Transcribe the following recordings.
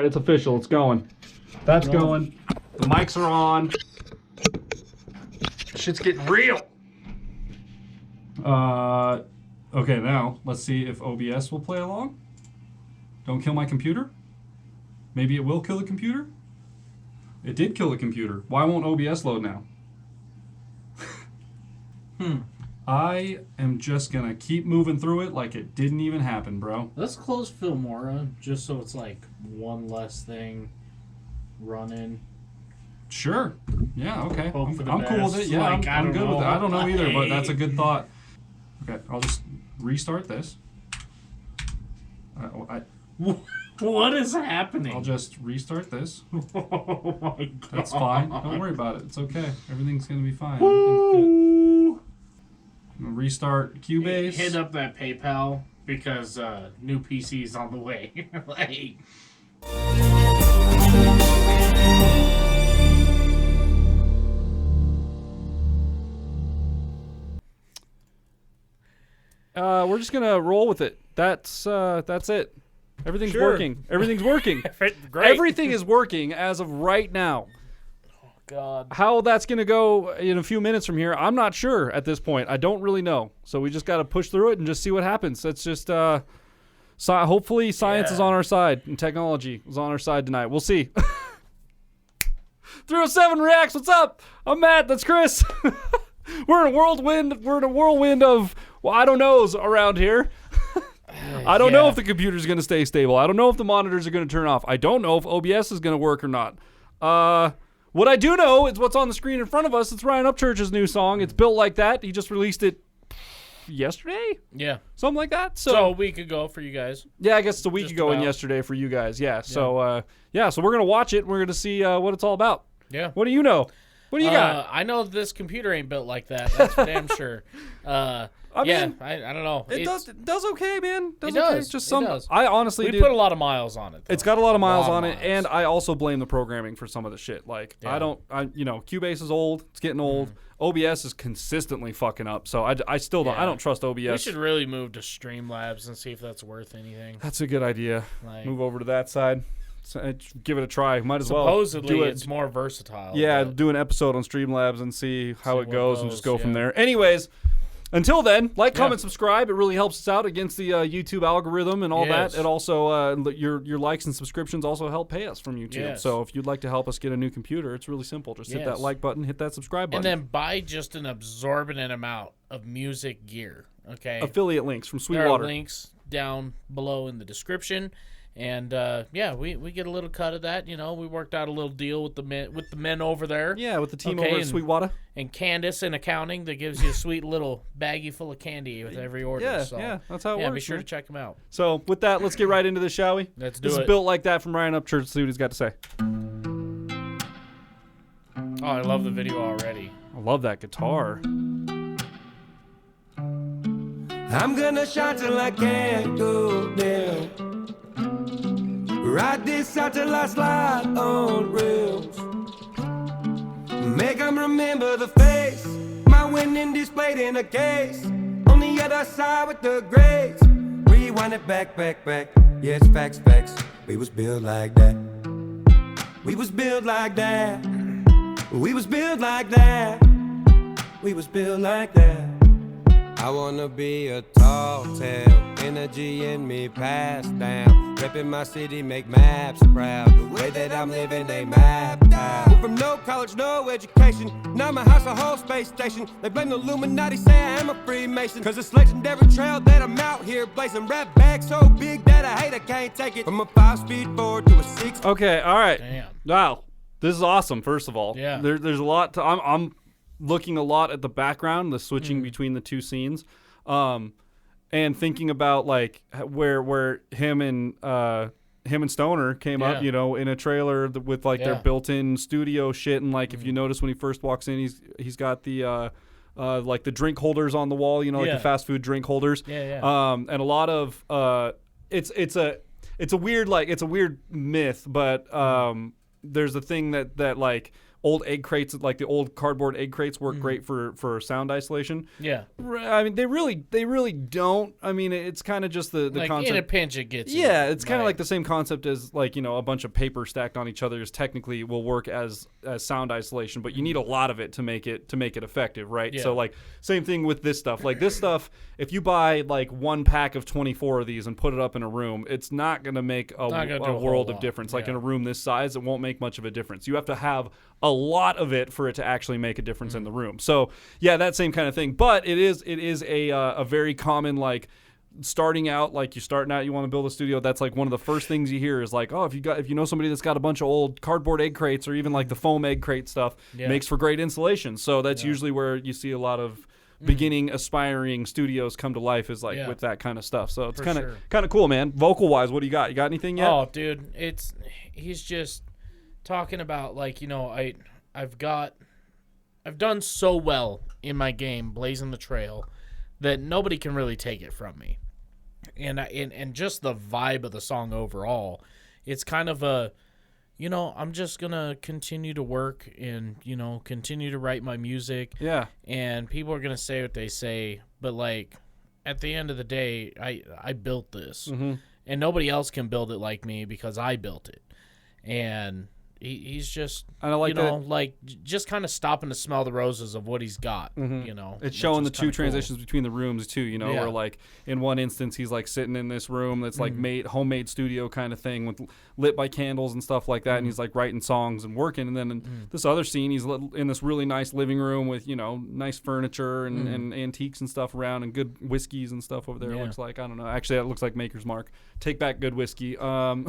It's official. It's going. That's going. The mics are on. Shit's getting real. Okay, now let's see if OBS will play along. Don't kill my computer. Maybe it will kill the computer. It did kill the computer. Why won't OBS load now? I am just gonna keep moving through it like it didn't even happen, bro. Let's close Filmora just so it's like one less thing running. Sure. Yeah, okay. Hope for the I'm cool with it. Yeah, like, I'm good with it. I don't know either, but that's a good Hey. thought. Okay, I'll just restart this. What is happening? I'll just restart this. Oh my god. That's fine. Don't worry about it. It's okay. Everything's going to be fine. Everything's good. I'm gonna restart Cubase. Hit up that PayPal because new PC's on the way. Like... We're just gonna roll with it. That's it. Everything's Sure. working. Everything's working. Great. Everything is working as of right now. God. How that's going to go in a few minutes from here, I'm not sure at this point. I don't really know. So we just got to push through it and just see what happens. That's just, hopefully science is on our side and technology is on our side tonight. We'll see. 307 Reacts, what's up? I'm Matt, that's Chris. We're in a whirlwind of, well, I don't knows around here. I don't know if the computer's going to stay stable. I don't know if the monitors are going to turn off. I don't know if OBS is going to work or not. What I do know is what's on the screen in front of us. It's Ryan Upchurch's new song. It's Built Like That. He just released it yesterday? Yeah. Something like that. So a week ago for you guys. Yeah, I guess it's a week Just ago and about. yesterday for you guys. Yeah. So, so we're going to watch it. We're going to see what it's all about. Yeah. What do you know? What do you got? I know this computer ain't built like that. That's for damn sure. I I mean, don't know. It does okay, man. It Okay. does. Just It some. does. I honestly We do. put a lot of miles on it, though. It's got a lot of miles lot on of it, miles. and I also blame the programming for some of the shit. Like, Yeah. Cubase is old. It's getting old. OBS is consistently fucking up, so I still don't. I Yeah. don't trust OBS. We should really move to Streamlabs and see if that's worth anything. That's a good idea. Like, Move over to that side. So, give it a try. Might as well supposedly, do it. it's more versatile. Yeah, but do an episode on Streamlabs and see how See it what goes and just go goes, from yeah. there. Anyways, until then, like, Yeah. comment, subscribe. It really helps us out against the YouTube algorithm and all Yes. that. It also, your likes and subscriptions also help pay us from YouTube. Yes. So if you'd like to help us get a new computer, it's really simple. Just hit that Yes. like button, hit that subscribe button. and then buy just an absorbent amount of music gear. Okay. Affiliate links from There Sweetwater. are links down below in the description. And we get a little cut of that. You know, we worked out a little deal with the men over there. Yeah, with the team Okay, over at and- Sweetwater. And Candace in accounting that gives you a sweet little baggie full of candy with every order. Yeah, so, yeah, that's how it yeah, works. be sure man. to check them out. So with that, let's get right into this, shall we? Let's do This it. is Built Like That from Ryan Upchurch. See what he's got to say. Oh, I love the video already. I love that guitar. I'm gonna shine till I can't go down. Ride this out till I slide on rails. Make 'em remember the face. My winning displayed in a case. On the other side with the grades. Rewind it back. Yeah, it's facts. We was built like that. We was built like that. We was built like that. We was built like that. I wanna be a tall tale, energy in me passed down. Reppin' my city, make maps proud. The way that I'm living, they mapped out. From no college, no education. Now my house a whole space station. They blame the Illuminati, say I am a Freemason. Cause it's legendary trail that I'm out here blazing. Rap bag so big that I hate I can't take it. From a 5-speed forward to a 6. Okay, all right. Damn. Wow, this is awesome. First of all, Yeah. there's a lot. I'm looking a lot at the background, the switching between the two scenes, and thinking about like where him and Stoner came up, Yeah. you know, in a trailer with like their Yeah. built-in studio shit, and like if you notice when he first walks in, he's got the like the drink holders on the wall, you know, like Yeah. the fast food drink holders. Yeah. And a lot of it's a weird myth, but there's a thing that like old egg crates, like the old cardboard egg crates, work great for sound isolation. Yeah. I mean, they really don't. I mean, it's kind of just the like concept. in a pinch, it gets you. Yeah, it's kind of like the same concept as like, you know, a bunch of paper stacked on each other is technically will work as sound isolation, but you need a lot of it to make it effective, right? Yeah. So like same thing with this stuff. Like this stuff, if you buy like one pack of 24 of these and put it up in a room, it's not going to make a world of difference. Like in a room this size, it won't make much of a difference. You have to have a lot of it for it to actually make a difference in the room. So yeah, that same kind of thing. But it is a very common, like, starting out, like you're starting out, you want to build a studio. That's like one of the first things you hear is like, oh, if you know somebody that's got a bunch of old cardboard egg crates or even like the foam egg crate stuff, makes for great insulation. So that's usually where you see a lot of beginning aspiring studios come to life, is like with that kind of stuff. So it's kind of cool, man. Vocal wise, what do you got? You got anything yet? Oh, dude, he's just talking about, like, you know, I've done so well in my game, blazing the trail, that nobody can really take it from me. And just the vibe of the song overall, it's kind of a, you know, I'm just going to continue to work and, you know, continue to write my music. Yeah. And people are going to say what they say, but, like, at the end of the day, I built this. Mm-hmm. And nobody else can build it like me because I built it. And he's just, and I like, you know, like, just kind of stopping to smell the roses of what he's got, you know. It's showing the two transitions between the rooms, too, you know, where, like, in one instance, he's, like, sitting in this room that's, like, homemade studio kind of thing with lit by candles and stuff like that, and he's, like, writing songs and working. And then in this other scene, he's in this really nice living room with, you know, nice furniture and antiques and stuff around and good whiskeys and stuff over there, it looks like. I don't know. Actually, that looks like Maker's Mark. Take back good whiskey. There's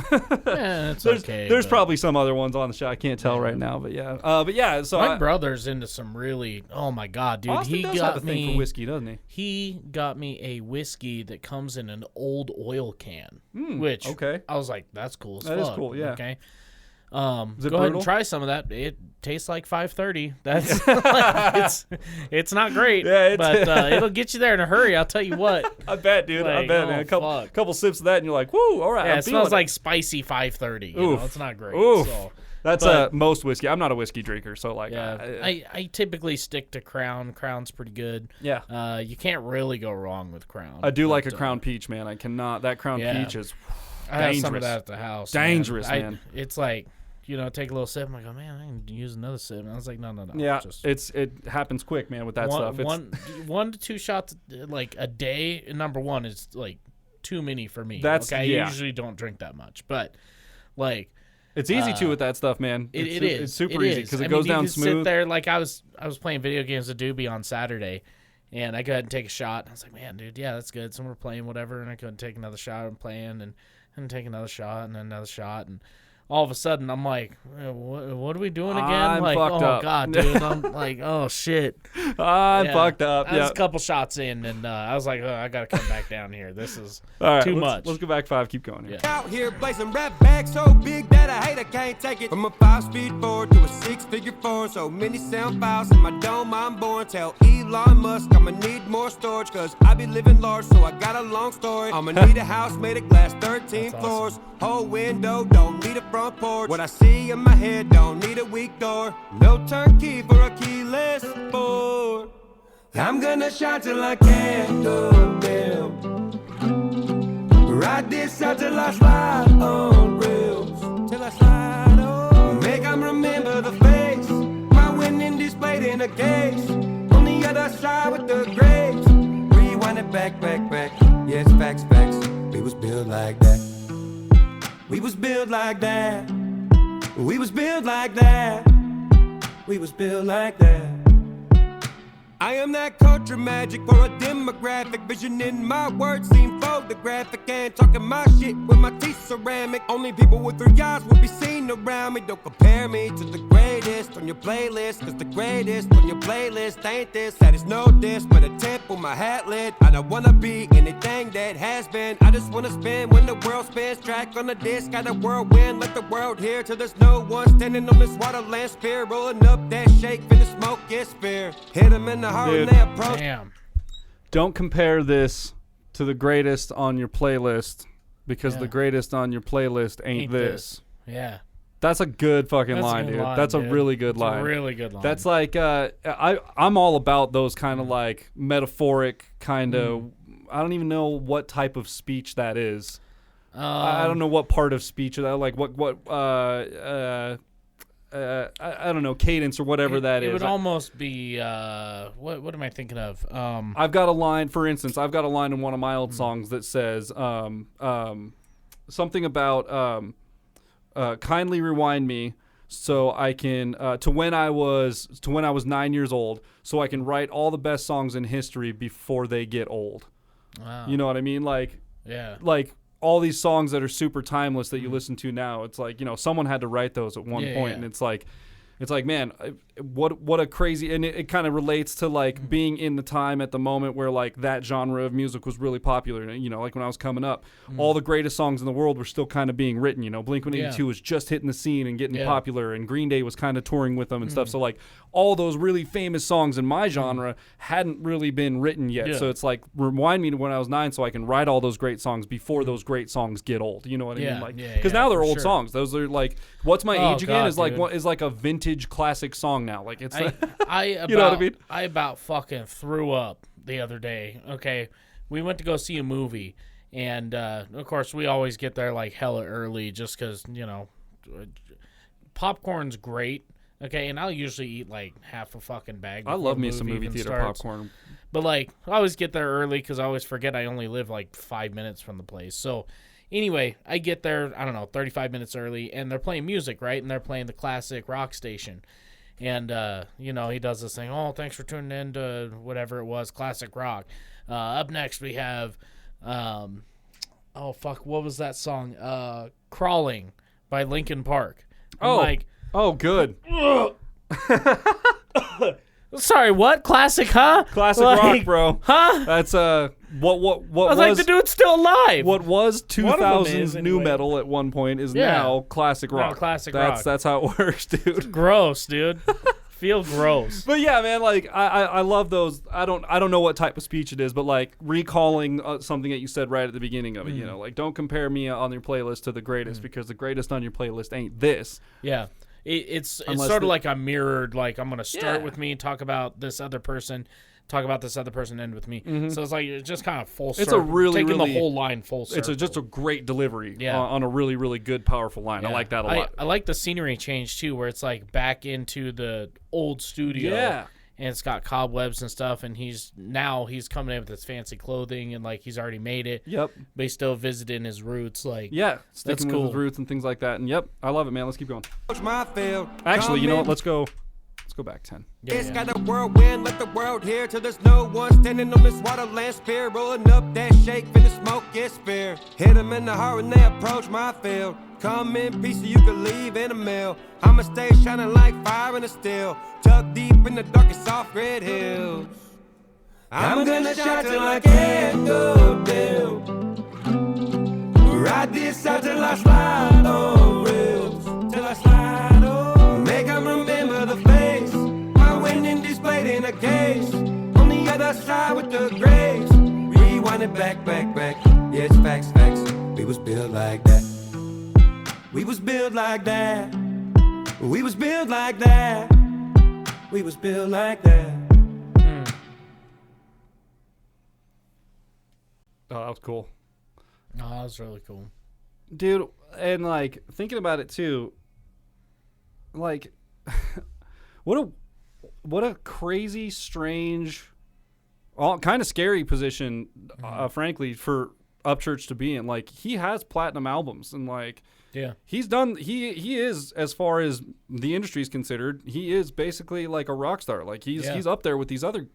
probably some other ones on the show. I can't tell right now, but yeah. So my brother's into some really. Oh my god, dude! Austin he does got have a me thing for whiskey, doesn't he? He got me a whiskey that comes in an old oil can, which I was like, that's cool as fuck. That is cool, yeah. Okay. Is it go brutal? ahead and try some of that. It tastes like 530. That's like, it's not great, but it'll get you there in a hurry. I'll tell you what. I bet, dude. Like, I bet, man. A couple sips of that, and you're like, woo! All right. Yeah, it smells like spicy 530. You know, it's not great. Oof. So. That's most whiskey. I'm not a whiskey drinker, so like. Yeah, I typically stick to Crown. Crown's pretty good. Yeah. You can't really go wrong with Crown. I do like a Crown Peach, man. I cannot. That Crown Peach is dangerous. I have some of that at the house. Dangerous, man. It's like, you know, take a little sip. I'm like, oh man, I can use another sip. And I was like, no. Yeah, it happens quick, man. With that stuff, one to two shots like a day. Number one is like too many for me. I usually don't drink that much, but like. It's easy to with that stuff, man. It is. It's super easy because it goes down smooth. Sit there, like I was playing video games with Doobie on Saturday, and I go ahead and take a shot. I was like, man, dude, yeah, that's good. So we're playing whatever, and I go ahead and take another shot and playing, and take another shot and another shot, and all of a sudden I'm like, what are we doing again? I'm like, fucked up. God, dude, I'm like, oh shit, I'm fucked up. I was a couple shots in, and I was like, oh, I gotta come back down here. This is too much. Let's go back 5. Keep going here. Out here blazing rap bag so big that I hate I can't take it. From a 5-speed forward to a 6-figure four. So many sound files in my dome I'm born. Tell Elon Musk I'ma need more storage, cause I be living large, so I got a long story. I'ma need a house made of glass, 13 floors. Whole window, don't need a front porch. What I see in my head don't need a weak door. No turnkey for a keyless board. I'm gonna shout till I can't do them. Ride this out till I slide on rails. Till I slide on. Make 'em remember the face. My winning displayed in a case. On the other side with the grapes. Rewind it back. Yes, facts. We was built like that. We was built like that. We was built like that. We was built like that. I am that culture magic for a demographic. Vision in my words seem photographic. And talking my shit with my teeth ceramic. Only people with 3 eyes will be seen around me. Don't compare me to the greatest on your playlist, cause the greatest on your playlist ain't this. That is no diss, but a tip on my hat lid. I don't wanna be anything that has been. I just wanna spin when the world spins. Track on the disc, got a whirlwind. Let the world hear till there's no one standing on this waterland spear. Rolling up that shake, finna smoke it spear. Hit 'em in the heart when they approach. Damn. Don't compare this to the greatest on your playlist, because the greatest on your playlist ain't this. Yeah. That's a good fucking That's a line, good dude. line, That's dude. a really good It's line. a really good line. That's like I'm all about those kind of like metaphoric kind of. I don't even know what type of speech that is. I don't know what part of speech that like what I don't know, cadence or whatever that is. It would almost be what am I thinking of? I've got a line, for instance, I've got a line in one of my old songs that says something about kindly rewind me so I can to when I was 9 years old, so I can write all the best songs in history before they get old. Wow. You know what I mean? Like Yeah. like all these songs that are super timeless that you listen to now, it's like, someone had to write those at one point, and it's like, man, what a crazy, and it kind of relates to like being in the time at the moment where like that genre of music was really popular. Like when I was coming up, all the greatest songs in the world were still kind of being written. Blink-182 was just hitting the scene and getting popular, and Green Day was kind of touring with them and stuff. So like all those really famous songs in my genre hadn't really been written yet. Yeah. So it's like, rewind me to when I was 9 so I can write all those great songs before those great songs get old. You know what I mean? Like, because now they're for old sure. songs. Those are like, What's My Age Again God, is like dude. is like a vintage classic song now. Like it's I you know what I mean? I about fucking threw up the other day. Okay, we went to go see a movie, and of course we always get there like hella early, just because popcorn's great. Okay, and I'll usually eat like half a fucking bag. I before love the me some movie even theater starts. popcorn. But like, I always get there early because I always forget I only live like 5 minutes from the place. So anyway, I get there, I don't know, 35 minutes early, and they're playing music, right? And they're playing the classic rock station. And, he does this thing, oh, thanks for tuning in to whatever it was, classic rock. Up next we have, what was that song? Crawling by Linkin Park. Oh, good. Sorry, what? Classic, huh? Classic Like, rock, bro. Huh? That's what I was like, the dude's still alive. what was One of them 2000s is, new anyway. metal at one point is Yeah. now classic rock. classic rock. That's how it works, dude. Gross, dude. Feel gross. But yeah, man, like I love those. I don't know what type of speech it is, but like recalling something that you said right at the beginning of it. Like don't compare me on your playlist to the greatest because the greatest on your playlist ain't this. Yeah. It's Unless sort of like a mirrored, like I'm going to start Yeah. with me, talk about this other person, end with me. So it's like, it's just kind of full circle. It's a really, taking really, the whole line full circle. It's just a great delivery Yeah. on a really, really good, powerful line. I Yeah. like that a lot. I like the scenery change too, where it's like back into the old studio. Yeah. And it's got cobwebs and stuff, and he's coming in with his fancy clothing, and like he's already made it. Yep. But he's still visiting his roots. Like, Yeah, sticking with cool. his roots and things like that. And yep, I love it, man. Let's keep going. My field. Actually, you know what? Come Let's go back 10. It's got a whirlwind, let the world hear till there's no one standing on this waterland spear. Rolling up that shake, finna smoke get spear. Hit them in the heart when they approach my field. Come in peace so you can leave in a mill. I'ma stay shining like fire in the steel. Tucked deep in the darkest soft red hills. I'm gonna shine till I can't go down. Ride this out till I slide on rails. Till I slide on. Make 'em remember the face. My winning displayed in a case. On the other side with the grace. Rewind it back. Yeah, it's facts. We was built like that. We was built like that. We was built like that. We was built like that. Oh, that was cool. oh, that was really cool. Dude, and like thinking about it too, like what a crazy, strange, kind of scary position, frankly, for Upchurch to be in. Like he has platinum albums, and like Yeah. he's done. He is, as far as the industry is considered, he is basically like a rock star. Like he's up there with these other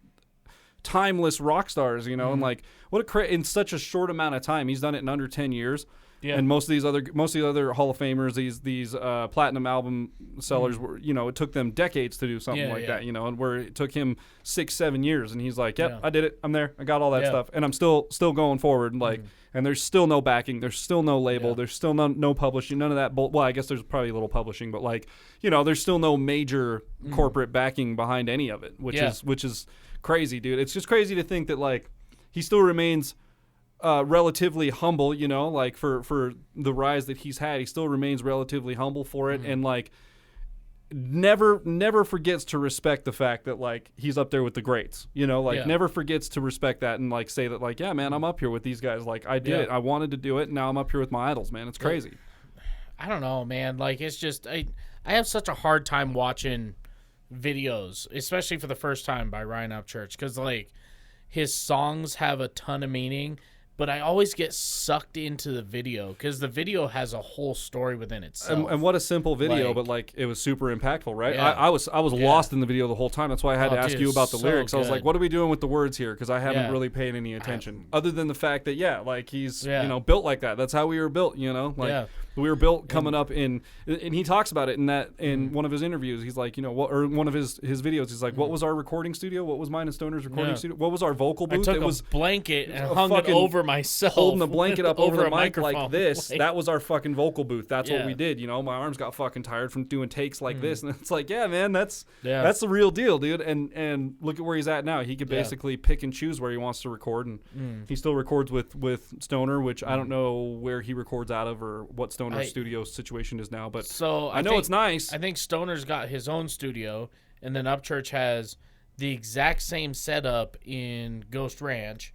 timeless rock stars, and like what in such a short amount of time, he's done it in under 10 years. Yeah. And most of the other Hall of Famers, these platinum album sellers were, it took them decades to do something like that, and where it took him 6-7 years, and he's like, yep, I did it, I'm there, I got all that stuff, and I'm still going forward, like, and there's still no backing, there's still no label, there's still no publishing, none of that. Well, I guess there's probably a little publishing, but like, there's still no major corporate backing behind any of it, which is crazy, dude. It's just crazy to think that like he still remains relatively humble, you know, like for the rise that he's had. He still remains relatively humble for it, and like never forgets to respect the fact that like he's up there with the greats, you know, like never forgets to respect that and like say that like, yeah, man, I'm up here with these guys. Like I did it. I wanted to do it. And now I'm up here with my idols, man. It's crazy. I don't know, man. Like it's just I have such a hard time watching videos, especially for the first time by Ryan Upchurch, because like his songs have a ton of meaning, but I always get sucked into the video because the video has a whole story within itself. And what a simple video, but like it was super impactful, right? Yeah. I was lost in the video the whole time. That's why I had to ask you about the lyrics. I was like, what are we doing with the words here? Because I haven't really paid any attention, other than the fact that like he's you know built like that. That's how we were built, you know, like we were built coming up in. And he talks about it in one of his interviews. He's like, you know, or one of his videos. He's like, what was our recording studio? What was mine and Stoner's recording studio? What was our vocal booth? I took a blanket and hung it over myself, holding the blanket up over the mic microphone. like this. That was our fucking vocal booth. That's what we did. You know, my arms got fucking tired from doing takes like this, and it's like, yeah, man, that's the real deal, dude. And look at where he's at now. He could basically pick and choose where he wants to record, and he still records with Stoner, which I don't know where he records out of or what Stoner's studio situation is now, but so I know it's nice. I think Stoner's got his own studio, and then Upchurch has the exact same setup in Ghost Ranch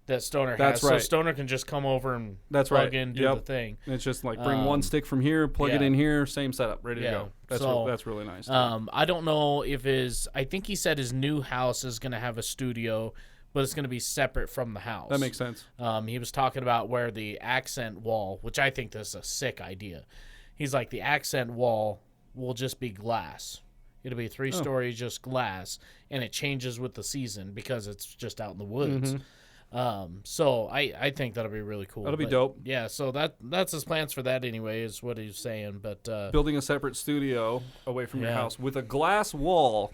that Stoner has. Right. So Stoner can just come over and plug in, do the thing. It's just like bring one stick from here, plug it in here, same setup, ready to go. That's really nice. I don't know if I think he said his new house is going to have a studio, but it's going to be separate from the house. That makes sense. He was talking about where the accent wall, which I think this is a sick idea. He's like, the accent wall will just be glass. It'll be 3 stories, just glass, and it changes with the season because it's just out in the woods. So I think that'll be really cool. That'll be dope. Yeah, so that's his plans for that anyway, is what he's saying. But building a separate studio away from your house with a glass wall,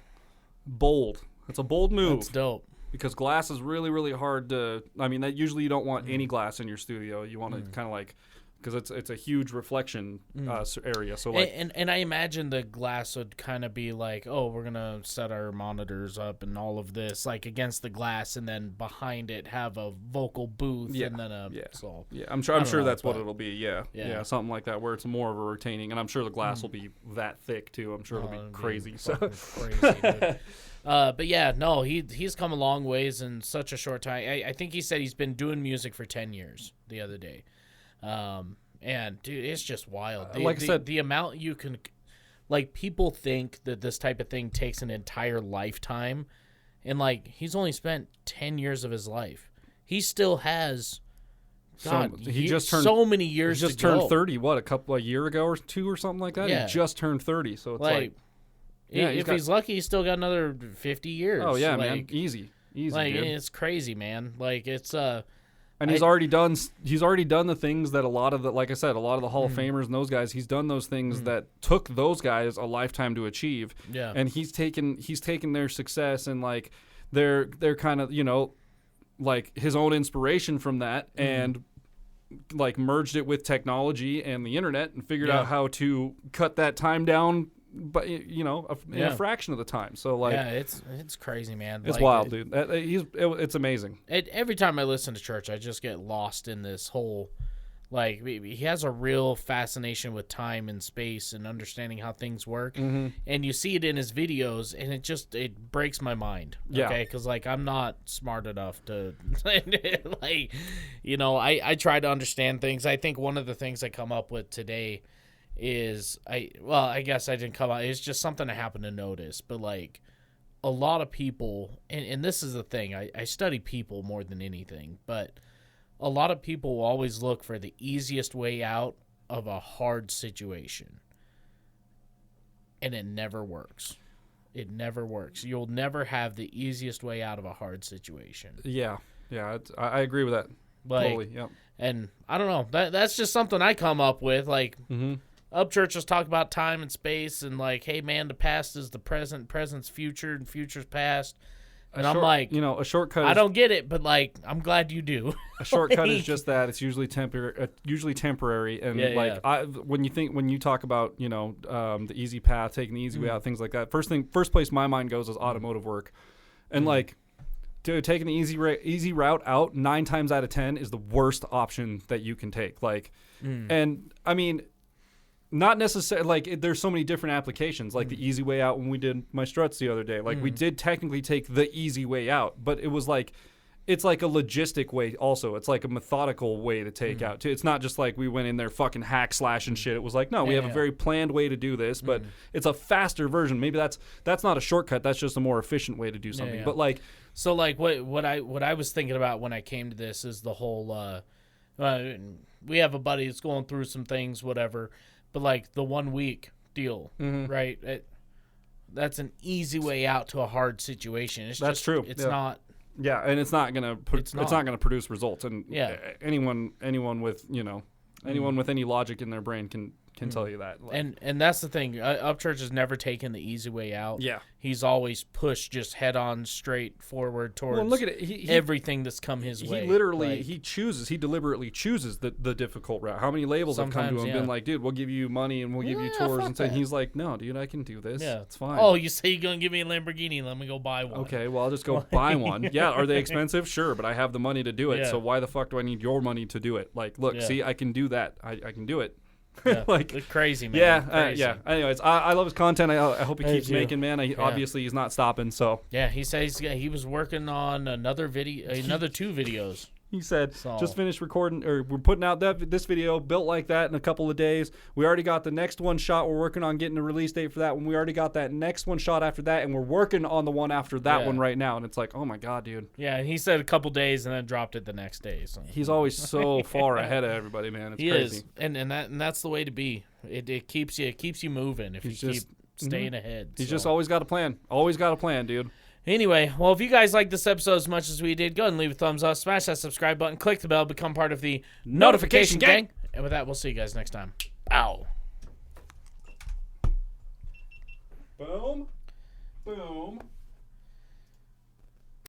bold. That's a bold move. That's dope. Because glass is really, really hard to. I mean, that usually you don't want any glass in your studio. You want to kind of like, because it's a huge reflection area. So like, and I imagine the glass would kind of be like, oh, we're gonna set our monitors up and all of this like against the glass, and then behind it have a vocal booth, and then I'm sure that's what it'll be. Yeah, something like that where it's more of a retaining, and I'm sure the glass will be that thick too. I'm sure it'll be crazy. Crazy. Dude. But yeah, no, he's come a long ways in such a short time. I think he said he's been doing music for 10 years the other day. And dude, it's just wild. Like I said, the amount you can, like, people think that this type of thing takes an entire lifetime, and like he's only spent 10 years of his life. He still has, he just turned so many years. He just to turned go. 30. What, a year ago or 2 or something like that? Yeah. He just turned 30. So it's like if he's lucky, he's still got another 50 years. Oh yeah, like, man, easy, like dude. It's crazy, man. Like it's And he's already done the things that a lot of the, like I said, a lot of the Hall of Famers and those guys, he's done those things that took those guys a lifetime to achieve. Yeah. And he's taken their success and like their kind of, you know, like his own inspiration from that and like merged it with technology and the internet and figured out how to cut that time down, but you know, in a fraction of the time. So like, it's crazy, man. It's wild, dude. It's amazing. Every time I listen to Church, I just get lost in this whole, like, he has a real fascination with time and space and understanding how things work. And you see it in his videos, and it breaks my mind. Okay, because like I'm not smart enough to, like, you know, I try to understand things. I think one of the things I come up with today is I guess I didn't come out. It's just something I happened to notice. But like a lot of people, and this is the thing, I study people more than anything, but a lot of people will always look for the easiest way out of a hard situation. And it never works. It never works. You'll never have the easiest way out of a hard situation. Yeah. I agree with that. Like, totally. Yep. And I don't know. That's just something I come up with. Like, Upchurch was talking about time and space, and like, hey man, the past is the present, present's future, and future's past. And I'm like, you know, a shortcut. I don't get it, but like, I'm glad you do. A shortcut is just that. It's usually temporary, and when you talk about, you know, the easy path, taking the easy way out, things like that. First place my mind goes is automotive work, and like, taking the easy route out 9 times out of 10 is the worst option that you can take. Like, and I mean, not necessarily like there's so many different applications. Like the easy way out when we did my struts the other day. Like we did technically take the easy way out, but it was like. It's like a logistic way also. It's like a methodical way to take out. Too. It's not just like we went in there fucking hack slash and shit. It was like, no, we have a very planned way to do this, but it's a faster version. Maybe that's not a shortcut. That's just a more efficient way to do something. But like, so like what I was thinking about when I came to this is the whole we have a buddy that's going through some things, whatever, but like the 1 week deal, right? That's an easy way out to a hard situation. That's true. It's not. Yeah, and it's not gonna produce results. And anyone with anyone with any logic in their brain can tell you that. Like, and that's the thing. Upchurch has never taken the easy way out. Yeah, he's always pushed just head on straight forward towards. Well, look at it. Everything that's come his way. He literally he deliberately chooses the difficult route. How many labels have come to him and been like, dude, we'll give you money and we'll give you tours and he's like, no, dude, I can do this. Yeah, it's fine. Oh, you say you're gonna give me a Lamborghini? Let me go buy one. Okay, well I'll just go buy one. Yeah, are they expensive? Sure, but I have the money to do it. So why the fuck do I need your money to do it? Like, look, see, I can do that. I can do it. Yeah, like it's crazy, man. Yeah, crazy. Anyways, I love his content. I hope he keeps making, man. Obviously, he's not stopping. So yeah, he says he was working on another 2 videos. He said, just finished recording, or we're putting out this video built like that in a couple of days. We already got the next one shot. We're working on getting a release date for that one. We already got that next one shot after that, and we're working on the one after that one right now. And it's like, oh my God, dude. Yeah, and he said a couple days and then dropped it the next day. So. He's always so far ahead of everybody, man. It's crazy. Is. And that's the way to be. It keeps you moving if you keep staying ahead. He's just always got a plan. Always got a plan, dude. Anyway, well, if you guys like this episode as much as we did, go ahead and leave a thumbs up, smash that subscribe button, click the bell, become part of the notification gang. And with that, we'll see you guys next time. Ow. Boom. Boom.